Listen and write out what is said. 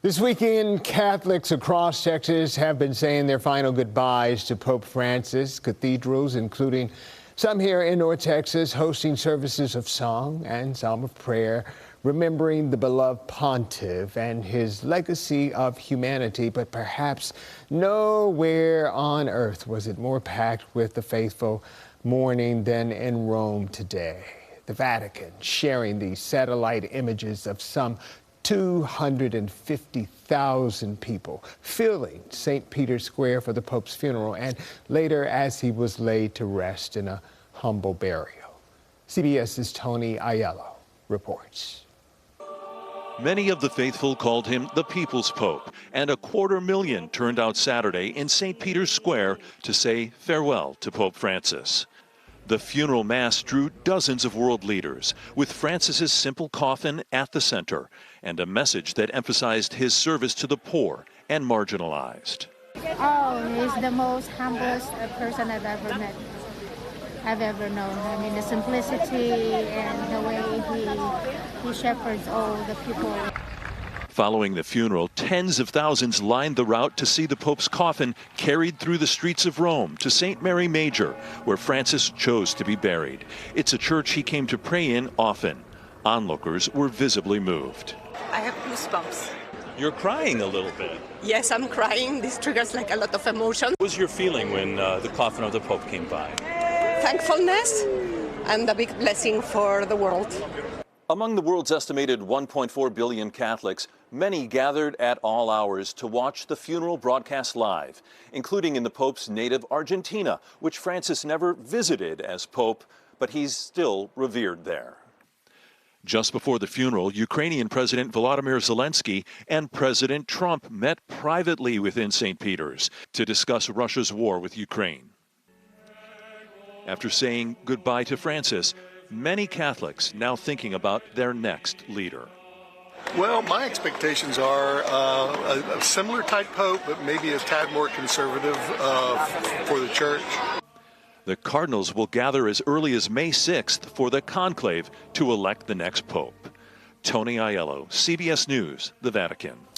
This weekend, Catholics across Texas have been saying their final goodbyes to Pope Francis. Cathedrals, including some here in North Texas, hosting services of song and psalm of prayer, remembering the beloved pontiff and his legacy of humanity. But perhaps nowhere on earth was it more packed with the faithful mourning than in Rome today. The Vatican sharing these satellite images of some 250,000 people filling St. Peter's Square for the Pope's funeral and later as he was laid to rest in a humble burial. CBS's Tony Aiello reports. Many of the faithful called him the People's Pope, and 250,000 turned out Saturday in St. Peter's Square to say farewell to Pope Francis. The funeral mass drew dozens of world leaders, with Francis's simple coffin at the center and a message that emphasized his service to the poor and marginalized. Oh, he's the most humblest person I've ever met, I've ever known. I mean, the simplicity and the way he shepherds all the people. Following the funeral, tens of thousands lined the route to see the Pope's coffin carried through the streets of Rome to St. Mary Major, where Francis chose to be buried. It's a church he came to pray in often. Onlookers were visibly moved. I have goosebumps. You're crying a little bit. Yes, I'm crying. This triggers like a lot of emotion. What was your feeling when the coffin of the Pope came by? Thankfulness and a big blessing for the world. Among the world's estimated 1.4 billion Catholics, many gathered at all hours to watch the funeral broadcast live, including in the Pope's native Argentina, which Francis never visited as Pope, but he's still revered there. Just before the funeral, Ukrainian President Volodymyr Zelensky and President Trump met privately within St. Peter's to discuss Russia's war with Ukraine. After saying goodbye to Francis, many Catholics now thinking about their next leader. Well, my expectations are a similar type pope, but maybe a tad more conservative for the church. The cardinals will gather as early as May 6th for the conclave to elect the next pope. Tony Aiello, CBS News, the Vatican.